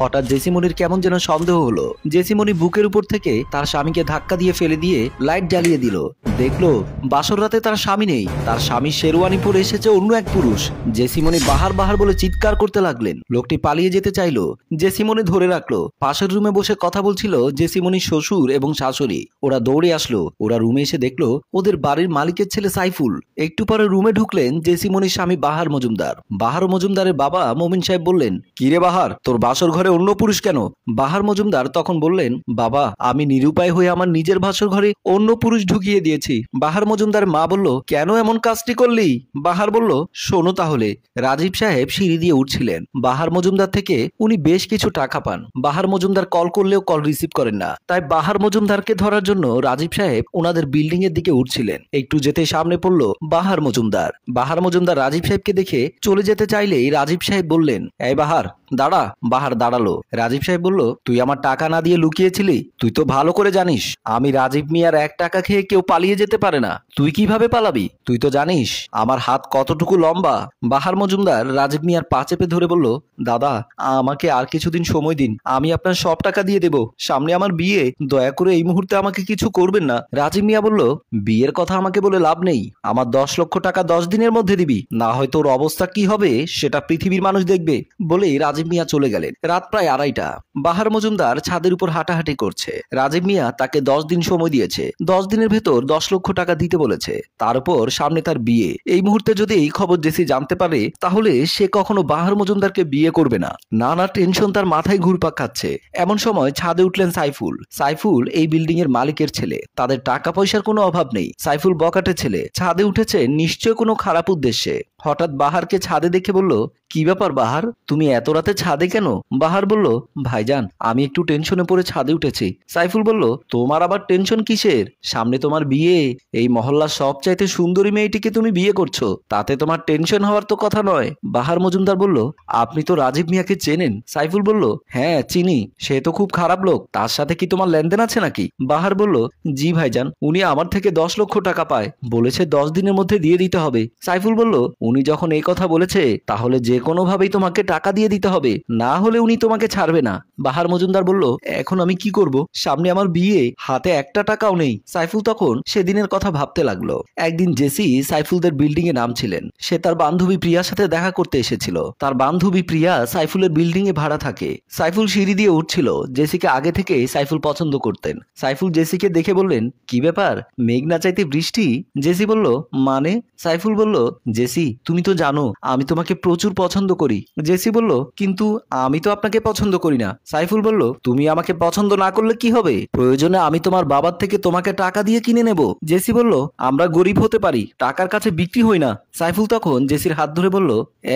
হঠাৎ জেসিমনির কেমন যেন সন্দেহ হলো। জেসিমনি বুকের উপর থেকে তার স্বামীকে ধাক্কা দিয়ে ফেলে দিয়ে লাইট জ্বালিয়ে দিল। দেখলো বাসর রাতে তার স্বামী নেই, তার স্বামী শেরওয়ানি পরে এসেছে অন্য এক পুরুষ। জেসিমনি বাহার বাহার বলে চিৎকার করতে লাগলেন। লোকটি পালিয়ে যেতে চাইলো, জেসিমনি ধরে রাখলো। পাশের রুমে বসে কথা বলছিল জেসিমনির শ্বশুর এবং শাশুড়ি। ওরা দৌড়ে আসলো। ওরা রুমে এসে দেখলো ওদের বাড়ির মালিকের ছেলে সাইফুল। একটু পরে রুমে ঢুকলেন জেসিমনির স্বামী বাহার মজুমদার। বাহার মজুমদারের বাবা মমিন সাহেব বললেন, কিরে বাহার, তোর বাসর ঘরে অন্য পুরুষ কেন? বাহার মজুমদার তখন বললেন, বাবা, আমি নিরুপায় হয়ে আমার নিজের বাসর ঘরে অন্য পুরুষ ঢুকিয়ে দিয়েছি। বাহার মজুমদার মা বলল, কেন এমন কাজটি করলি? বাহার বলল, শোনো তাহলে। রাজীব সাহেব সিঁড়ি দিয়ে উঠছিলেন। বাহার মজুমদার থেকে উনি বেশ কিছু টাকা পান। বাহার মজুমদার কল করলেও কল রিসিভ করেন না। তাই বাহার মজুমদারকে ধরার জন্য রাজীব সাহেব ওনাদের বিল্ডিং এর দিকে উঠছিলেন। একটু যেতে সামনে পড়ল বাহার মজুমদার। বাহার মজুমদার রাজীব সাহেবকে দেখে চলে যেতে চাইলেই রাজীব সাহেব বললেন, এই বাহার দাঁড়া। বাহার দাঁড়ালো। রাজীব সাহেব বলল, তুই আমার টাকা না দিয়ে লুকিয়েছিলি? তুই তো ভালো করে জানিস আমি রাজীব মিয়ার 1 টাকা খেয়ে কেউ পালিয়ে যেতে পারে না। তুই কিভাবে পালাবি? তুই তো জানিস আমার হাত কতটুকু লম্বা। বাহার মজুমদার রাজীব মিয়ার পা চেপে ধরে বলল, দাদা, আমাকে আর কিছুদিন সময় দিন, আমি আপনার সব টাকা দিয়ে দেব। সামনে আমার বিয়ে, দয়া করে এই মুহূর্তে আমাকে কিছু করবেন না। রাজীব মিয়া বলল, বিয়ের কথা আমাকে বলে লাভ নেই। আমার 10 লক্ষ টাকা 10 দিনের মধ্যে দিবি, না হয় তোর অবস্থা কি হবে সেটা পৃথিবীর মানুষ দেখবে। বলেই রাজীব মিয়া চলে গেলেন। রাত প্রায় 2:30। বাহার মজুমদার ছাদের উপর হাঁটাহাঁটি করছে। রাজীব মিয়া তাকে 10 দিন সময় দিয়েছে। 10 দিনের ভেতর 10 লক্ষ টাকা দিতে বলেছে। তার উপর সামনে তার বিয়ে। এই মুহূর্তে যদি এই খবর জেসি জানতে পারে তাহলে সে কখনো বাহার মজুমদারকে বিয়ে করবে না। নানা টেনশন তার মাথায় ঘুরপাক খাচ্ছে। এমন সময় ছাদে উঠলেন সাইফুল। সাইফুল এই বিল্ডিং এর মালিকের ছেলে। তাদের টাকা পয়সার কোনো অভাব নেই। সাইফুল বকাটে ছেলে, ছাদে উঠেছে নিশ্চয় কোনো খারাপ উদ্দেশ্যে। হঠাৎ বাহারকে ছাদে দেখে বলল, কি ব্যাপার বাহার, তুমি এত রাতে ছাদে কেন? বাহার বলল, ভাইজান, আমি একটু টেনশনে পড়ে ছাদে উঠেছি। সাইফুল বলল, তোমার আবার টেনশন কিসের? সামনে তোমার বিয়ে। এই মহল্লার সবচাইতে সুন্দরী মেয়েটিকে তুমি বিয়ে করছো, তাতে তোমার টেনশন হওয়ার তো কথা নয়। বাহার মজুমদার বলল, আপনি তো রাজীব মিয়াকে চেনেন? সাইফুল বলল, হ্যাঁ চিনি, সে তো খুব খারাপ লোক। তার সাথে কি তোমার লেনদেন আছে নাকি? বাহার বলল, জি ভাইজান, উনি আমার থেকে 10 লক্ষ টাকা পায়, বলেছে 10 দিনের মধ্যে দিয়ে দিতে হবে। সাইফুল বলল, উনি যখন এই কথা বলেছে তাহলে যে কোনোভাবেই তোমাকে টাকা দিয়ে দিতে হবে, না হলে উনি তোমাকে ছাড়বে না। বাহার মজুমদার বলল, এখন আমি কি করব? সামনে আমার বিয়ে, হাতে 1টা টাকাও নেই। সাইফুল তখন সেদিনের কথা ভাবতে লাগলো। একদিন জেসি সাইফুলদের বিল্ডিং এ নামছিলেন। সে তার বান্ধবী প্রিয়ার সাথে দেখা করতে এসেছিল। তার বান্ধবী প্রিয়া সাইফুলের বিল্ডিং এ ভাড়া থাকে। সাইফুল সিঁড়ি দিয়ে উঠছিল। জেসিকে আগে থেকে সাইফুল পছন্দ করতেন। সাইফুল জেসিকে দেখে বললেন, কি ব্যাপার, মেঘ না চাইতে বৃষ্টি? জেসি বলল, মানে? সাইফুল বলল, জেসি, তুমি তো জানো আমি তোমাকে প্রচুর পছন্দ করি। জেসি বলল, কিন্তু আমি তো আপনাকে পছন্দ করি না। সাইফুল বলল, তুমি আমাকে পছন্দ না করলে কি হবে? প্রয়োজনে আমি তোমার বাবার থেকে তোমাকে টাকা দিয়ে কিনে নেব। জেসি বলল, আমরা গরিব হতে পারি, টাকার কাছে বিক্রি হই না। সাইফুল তখন জেসির হাত ধরে বলল,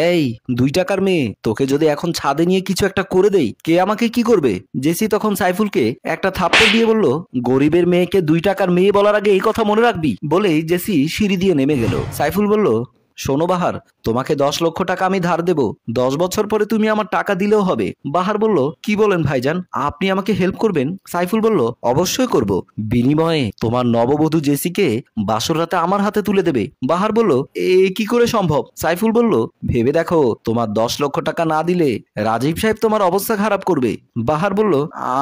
এই 2 টাকার মেয়ে, তোকে যদি এখন ছাদে নিয়ে কিছু একটা করে দেই, কে আমাকে কি করবে? জেসি তখন সাইফুলকে একটা থাপ্পড় দিয়ে বলল, গরিবের মেয়েকে 2 টাকার মেয়ে বলার আগে এই কথা মনে রাখবি। বলেই জেসি সিঁড়ি দিয়ে নেমে গেল। সাইফুল বলল, শোনো বাহার, তোমাকে 10 লক্ষ টাকা আমি ধার দেব। 10 বছর পরে তুমি আমার টাকা দিলেও হবে। বাহার বলল, কি বলেন ভাইজান, আপনি আমাকে হেল্প করবেন? সাইফুল বলল, অবশ্যই করব, বিনিময়ে তোমার নববধূ জেসিকে বাসর রাতে আমার হাতে তুলে দেবে। বাহার বলল, এ কি করে সম্ভব? সাইফুল বলল, ভেবে দেখো, তোমার 10 লক্ষ টাকা না দিলে রাজীব সাহেব তোমার অবস্থা খারাপ করবে। বাহার বলল,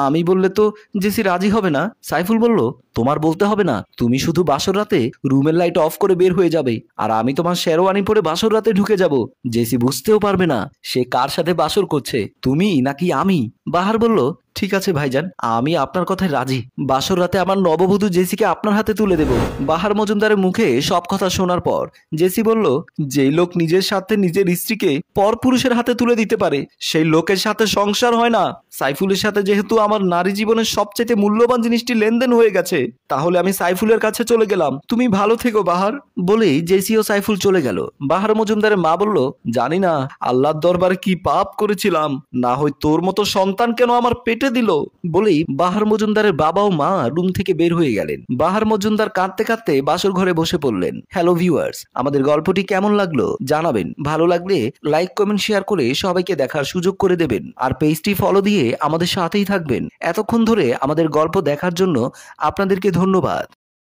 আমি বললে তো জেসি রাজি হবে না। সাইফুল বলল, তোমার বলতে হবে না, তুমি শুধু বাসর রাতে রুমের লাইট অফ করে বের হয়ে যাবে, আর আমি তোমার শেরওয়ানি পরে বাসর রাতে ঢুকে যাব। জেসি বুঝতেও পারবে না সে কার সাথে বাসর করছে, তুমি নাকি আমি। বাহার বলল, ঠিক আছে ভাইজান, আমি আপনার কথায় রাজি। বাসর রাতে আমার নববধূ জেসিকে আপনার হাতে তুলে দেব। বাহার মজুমদারের মুখে সব কথা শোনার পর জেসি বলল, যেই লোক নিজের সাথে নিজের স্ত্রীকে পর পুরুষের হাতে তুলে দিতে পারে সেই লোকের সাথে সংসার হয় না। সাইফুলের সাথে যেহেতু আমার নারী জীবনের সবচেয়ে মূল্যবান জিনিসটি লেনদেন হয়ে গেছে, তাহলে আমি সাইফুলের কাছে চলে গেলাম। তুমি ভালো থেকো বাহার। বলেই জেসি ও সাইফুল চলে গেল। বাহার মজুমদারের মা বলল, জানি না আল্লাহর দরবারে কি পাপ করেছিলাম, না হয় তোর মতো সন্তান কেন আমার পেটে দিল। বলেই বাহার মজুমদারের বাবা ও মা রুম থেকে বের হয়ে গেলেন। বাহার মজুমদার কাঁদতে কাঁদতে বাসর ঘরে বসে পড়লেন। হ্যালো ভিউয়ার্স, আমাদের গল্পটি কেমন লাগলো জানাবেন। ভালো লাগলে লাইক কমেন্ট শেয়ার করে সবাইকে দেখার সুযোগ করে দেবেন। আর পেজটি ফলো দিয়ে আমাদের সাথেই থাকবেন। এতক্ষণ ধরে আমাদের গল্প দেখার জন্য আপনাদেরকে ধন্যবাদ।